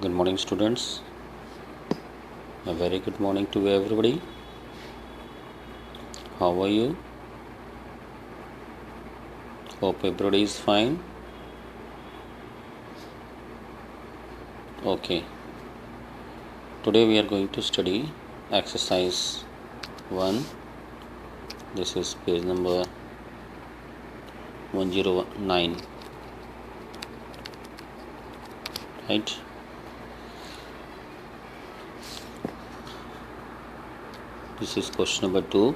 Good morning, students. A very good morning to everybody. How are you? Hope everybody is fine. Okay. Today we are going to study exercise 1. This is page number 109. Right? This is question number 2.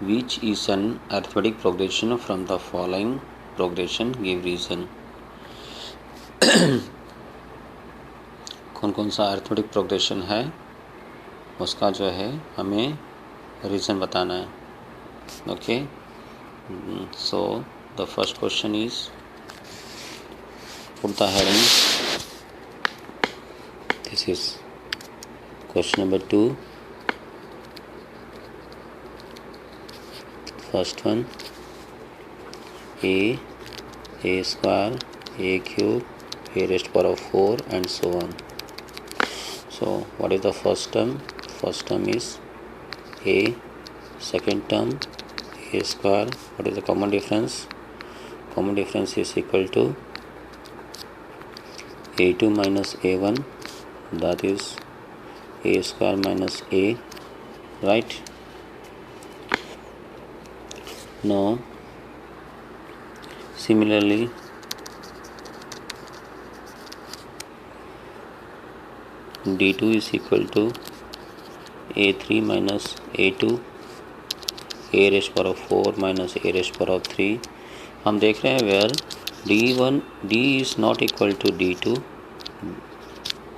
Which is an arithmetic progression from the following progression? Give reason. कौन कौन सा arithmetic progression है उसका जो है हमें reason बताना है. Okay, so the first question is put the heading. This is question number 2. First one, a square, a cube, a raised power of 4 and so on. So what is the first term? First term is a. Second term a square. What is the common difference? Common difference is equal to a2 minus a1, that is a square minus a, right? Now similarly d2 is equal to a3 minus a2, a raised power of 4 minus a raised power of 3. हम देख रहे हैं where d is not equal to d2.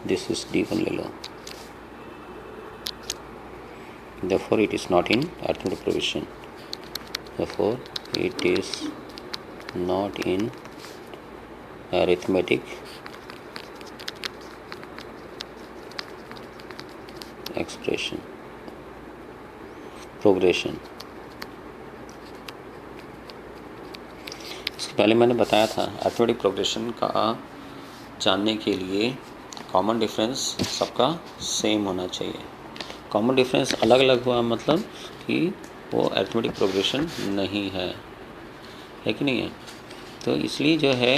This is d1 ले लो. Therefore it is not in arithmetic progression. Therefore it is not in arithmetic expression progression. इसके पहले मैंने बताया था अरिथमेटिक प्रोग्रेशन का जानने के लिए कॉमन डिफरेंस सबका सेम होना चाहिए. कॉमन डिफरेंस अलग अलग हुआ मतलब कि वो अरिथमेटिक प्रोग्रेशन नहीं है कि नहीं है. तो इसलिए जो है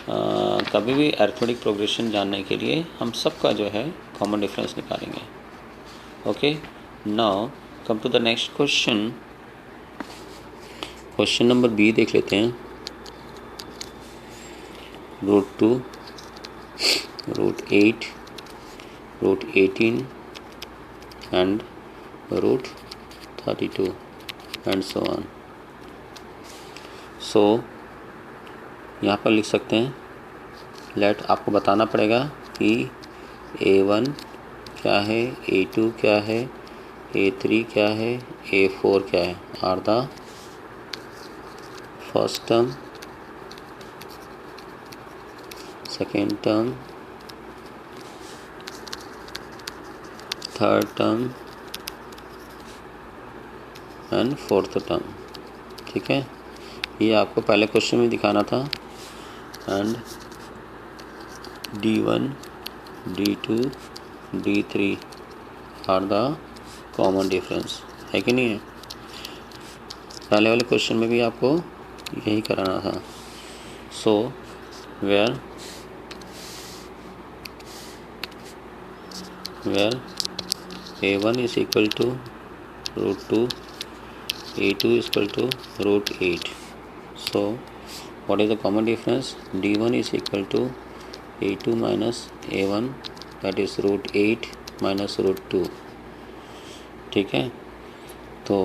कभी भी अरिथमेटिक प्रोग्रेशन जानने के लिए हम सबका जो है कॉमन डिफरेंस निकालेंगे. Okay, now come to the next question. Question number B देख लेते हैं. √2, √8, √18 and √32 and so on. So यहाँ पर लिख सकते हैं. लेट आपको बताना पड़ेगा कि a1 क्या है, a2 क्या है, a3 क्या है, a4 क्या है. Are the first term, second term, third term and fourth term. ठीक है, ये आपको पहले क्वेश्चन में दिखाना था. And d1, d2, d3 are the common difference है कि नहीं है. पहले वाले क्वेश्चन में भी आपको यही कराना था. So where a1 is equal to √2, a2 is equal to √8. So what is the common difference? d1 is equal to a2 minus a1, that is √8 minus √2. ठीक है, तो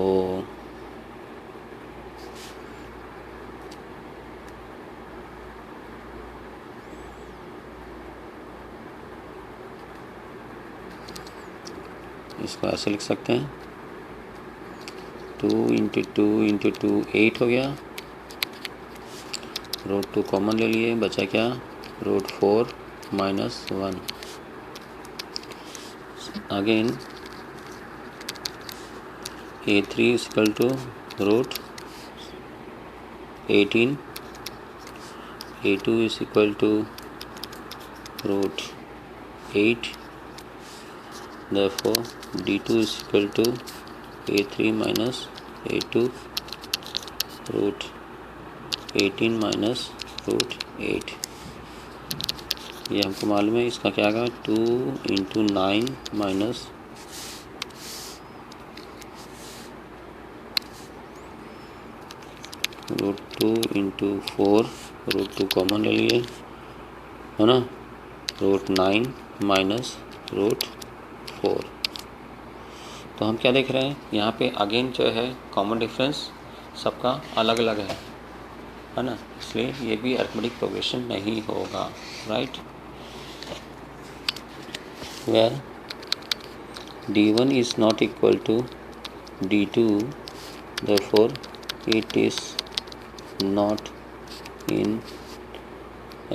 इसको ऐसे लिख सकते हैं. 2 × 2 × 2 8 हो गया. √2 कॉमन ले लिए, बचा क्या, √4 minus 1. Again a3 is equal to √18, a2 is equal to 8, therefore d2 is equal to a3 minus a2 root 18 minus root 8। ये हमको मालूम है, इसका क्या आएगा 2 into 9 minus root 2 into 4, root 2 common ले लिए है ना, रूट 9 माइनस रूट 4। तो हम क्या देख रहे हैं यहाँ पे, अगेन जो है कॉमन डिफरेंस सबका अलग अलग है ना, इसलिए ये भी अरिथमेटिक प्रोग्रेशन नहीं होगा, right. Where d1 is not equal to d2, therefore it is not in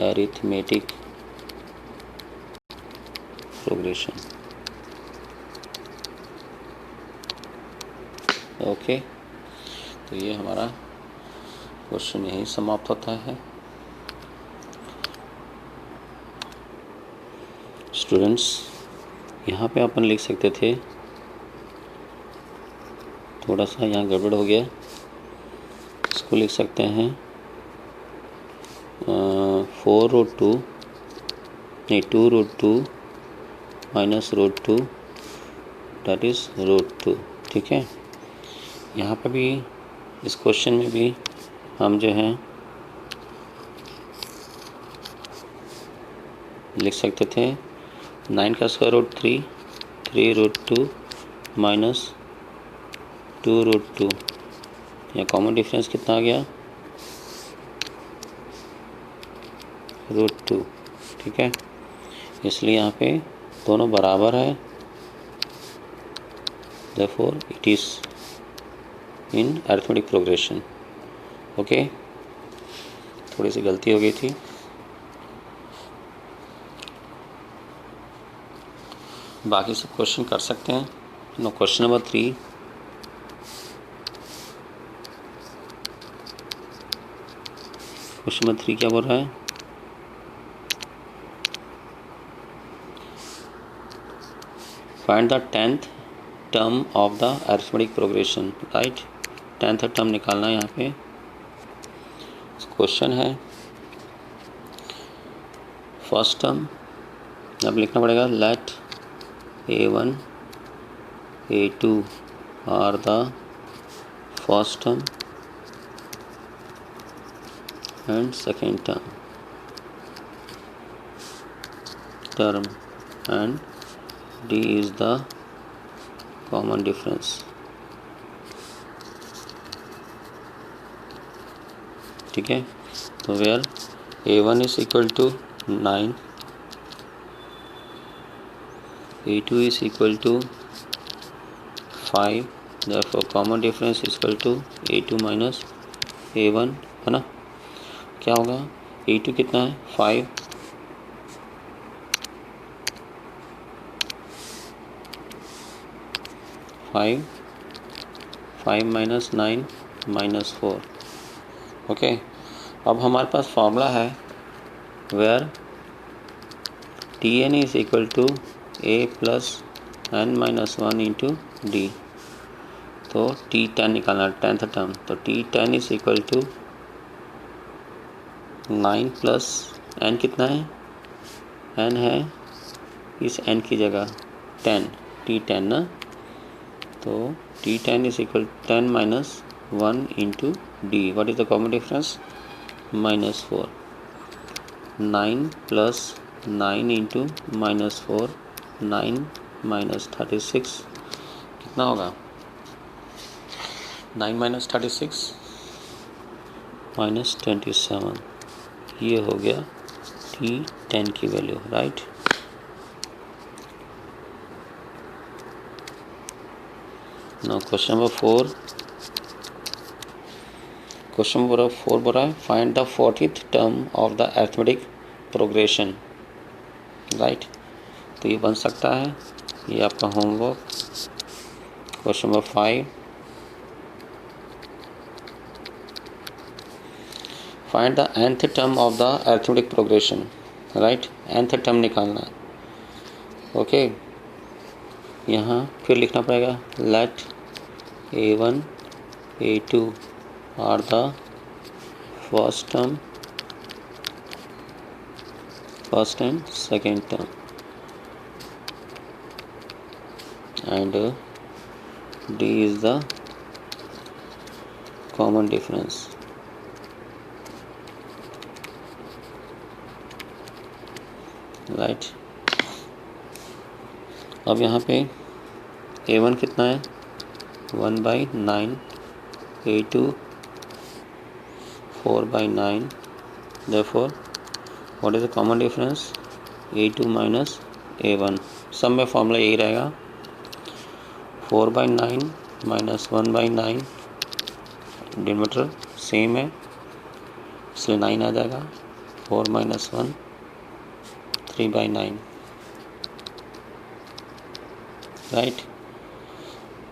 arithmetic progression। Okay, तो ये हमारा क्वेश्चन यहीं समाप्त होता है। स्टूडेंट्स, यहाँ पे अपन लिख सकते थे, थोड़ा सा यहाँ गड़बड़ हो गया, इसको लिख सकते हैं 4 रूट 2 नहीं 2 root 2 minus root 2 that is root 2, ठीक है। यहाँ पे भी इस क्वेश्चन में भी हम जो है लिख सकते थे 9 का square root 3 root 2 minus 2 root 2। यहाँ कॉमन डिफरेंस कितना आ गया रूट 2, ठीक है। इसलिए यहाँ पे दोनों बराबर है, therefore it is in arithmetic progression। Okay, थोड़ी सी गलती हो गई थी। बाकी सब क्वेश्चन कर सकते हैं। No, question number 3, question number 3 क्या बोल रहा है, find the 10th term of the arithmetic progression, right. 10th term निकालना है यहाँ पे क्वेश्चन है। फर्स्ट टर्म अब लिखना पड़ेगा, let a1 a2 are the first term and second term and d is the common difference, ठीक है। तो where a1 is equal to 9, a2 is equal to 5, therefore common difference is equal to a2 minus a1, है ना। क्या होगा, a2 कितना है 5, 5 minus 9 minus 4। Okay, अब हमारे पास फॉर्मूला है where Tn is equal to a plus n minus 1 into d. तो T10 निकालना, 10th टर्म, तो T10 is equal to 9 plus n कितना है, n है इस n की जगह 10, T10 ना, तो T10 is equal to 10 minus 1 into D. What is the common difference? Minus 4. 9 plus 9 into minus 4, 9 minus 36 कितना होगा, 9 minus 36 minus 27, ये हो गया T10 की वैल्यू, right. Now question number 4, question number 4 बोल रहा है find the 40th term of the arithmetic progression, right. तो ये बन सकता है, ये आपका homework. Question number 5, find the nth term of the arithmetic progression, right. nth term निकालना है, ओके, यहाँ फिर लिखना पड़ेगा let A1 A2 are the first and second term and D is the common difference. Right, अब यहाँ पे A1 कितना है 1/9, A2 4/9, therefore what is the common difference A2 minus A1. सब में फॉर्मूला यही रहेगा 4/9 minus 1/9, डिनोमिनेटर सेम है इसलिए 9 आ जाएगा, 4 minus 1 3/9. राइट,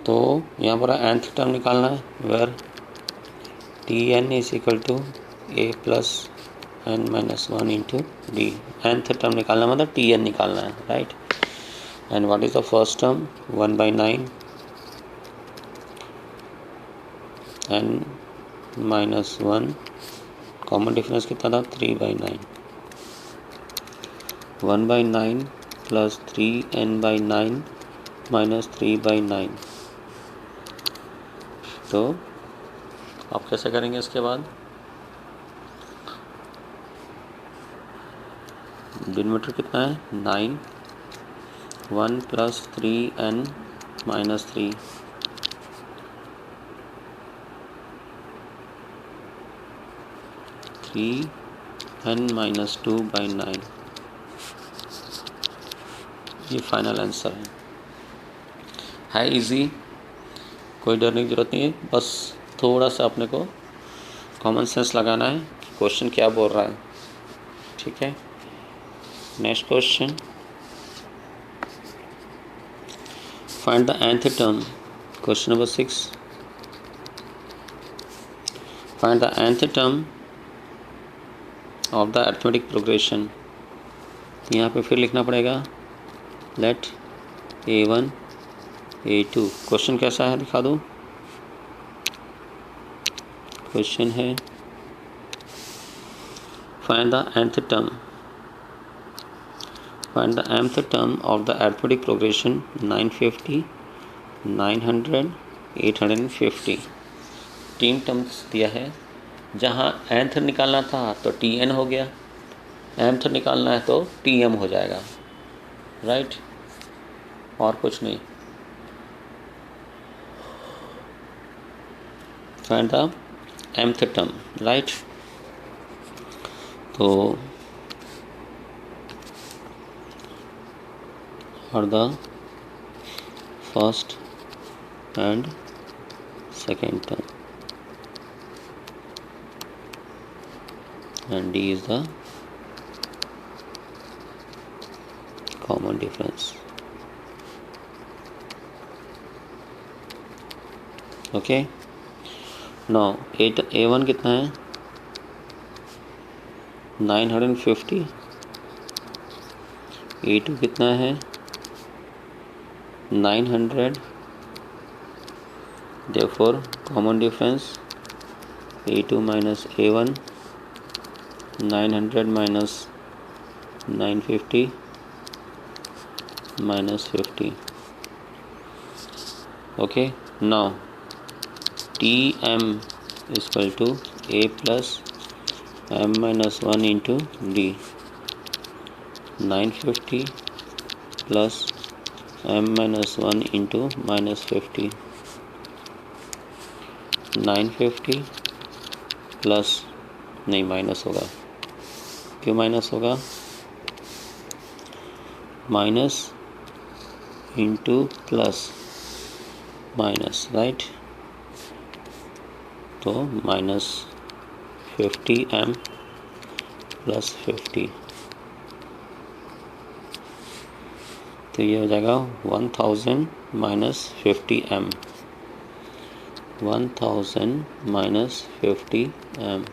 तो यहाँ पर nth टर्म निकालना है where Tn is equal to A plus n minus 1 into d. nth term निकालना मतलब Tn निकालना है. Right, and what is the first term 1/9 n minus 1, common difference कितना था 3/9. 1/9 प्लस 3n/9 माइनस 3/9. तो आप कैसे करेंगे इसके बाद डिनोमिनेटर कितना है 9, 1 plus 3n minus 3, 3n minus 2/9. ये फाइनल आंसर है इजी, कोई डरने की ज़रूरत नहीं है, बस थोड़ा सा अपने को कॉमन सेंस लगाना है कि क्वेश्चन क्या बोल रहा है. ठीक है, next question, find the nth term. Question number 6, find the nth term of the arithmetic progression. यहाँ पे फिर लिखना पड़ेगा लेट A1 A2. क्वेश्चन कैसा है दिखा दूँ. क्वेश्चन है find the nth term, find the mth term of the arithmetic progression 950 900 850. 3 terms दिया है, जहाँ nth निकालना था तो Tn हो गया, mth निकालना है तो Tm हो जाएगा. राइट, और कुछ नहीं. Find the mth term. Right, तो और the first and second term and D is the common difference. Okay, now A1 कितना है 950, A2 कितना है 900, therefore common difference A2 minus A1, 900 minus 950 minus 50. Okay, now Tm is equal to A plus m minus 1 into D. 950 plus m minus 1 into minus 50. 950 plus नहीं minus होगा, क्यों minus होगा, minus into plus minus. Right, तो minus 50m plus 50, तो ये हो जाएगा 1000 minus 50m, 1000 minus 50m.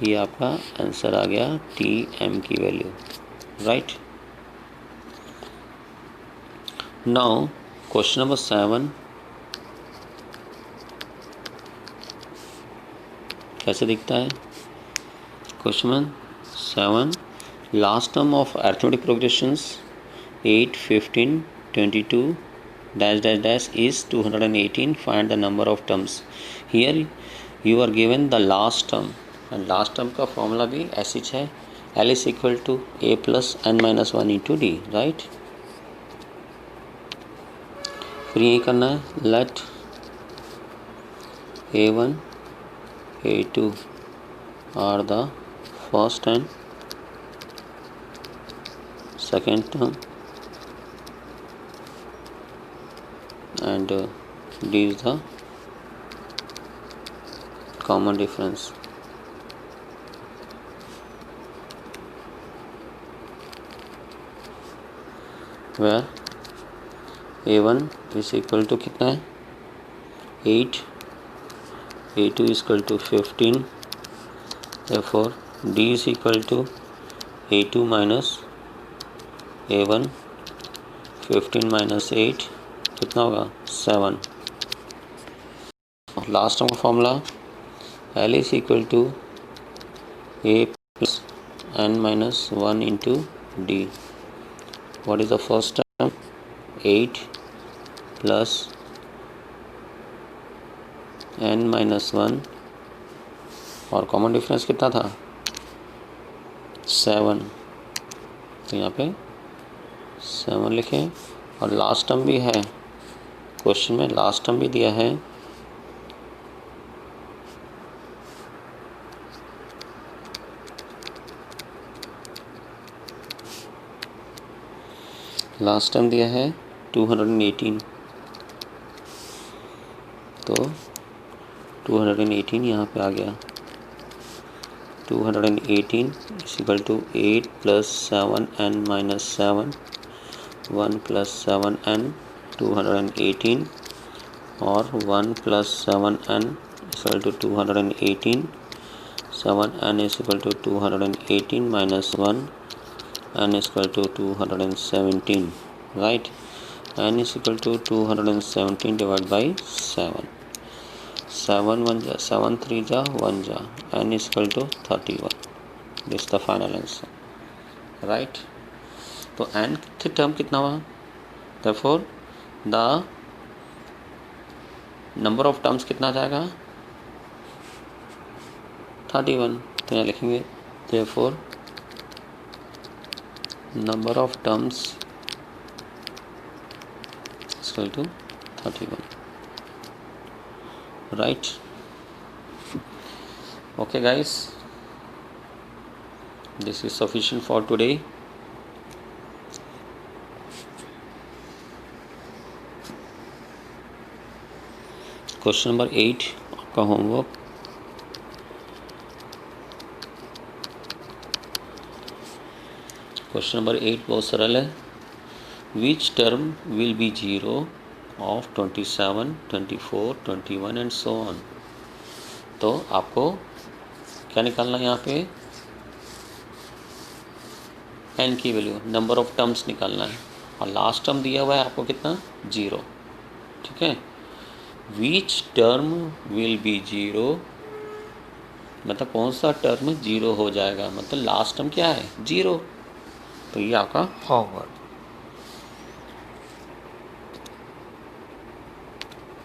ये आपका आंसर आ गया Tm की वैल्यू. राइट, नाउ क्वेश्चन नंबर 7 कैसे दिखता है? Question number 7, last term of arithmetic progressions 8, 15, 22 dash dash dash is 218. Find the number of terms. Here you are given the last term, and last term का formula भी ऐसी है, L is equal to a plus n minus 1 into d, right? फिर यही करना है, let a1 a2 are the first and second term and d is the common difference. Where a1 is equal to कितना है 8, a2 is equal to 15, therefore d is equal to a2 minus a1, 15 minus 8 कितना होगा 7. Last term का formula L is equal to a plus n minus 1 into d. What is the first term? 8 plus n minus 1 और common difference कितना था 7, तो यहाँ पे 7 लिखें. और लास्ट टर्म भी है, क्वेश्चन में लास्ट टर्म भी दिया है, लास्ट टर्म दिया है 218, तो 218 यहाँ पे आ गया. 218 is equal to 8 plus 7n minus 7, 1 plus 7n 218 और 1 plus 7n is equal to 218. 7n is equal to 218 minus 1, n is equal to 217, right? n is equal to 217 divided by 7. 7 1 जा 7 3 जा 1 जा, n is equal to 31. This is the final answer, right? तो n term कितना हुआ? therefore the number of terms कितना जाएगा 31. तो यहाँ लिखेंगे therefore number of terms is equal to 31, right? Okay guys, this is sufficient for today. Question number 8 आपका homework. Question number 8 बहुत सरल है. Which term will be 0 of 27, 24, 21 and so on. तो आपको क्या निकालना है यहाँ पे n की वैल्यू, नंबर ऑफ टर्म्स निकालना है, और लास्ट टर्म दिया हुआ है आपको कितना 0, ठीक है. विच टर्म विल बी 0 मतलब कौन सा टर्म 0 हो जाएगा, मतलब लास्ट टर्म क्या है 0. तो ये आपका होमवर्क.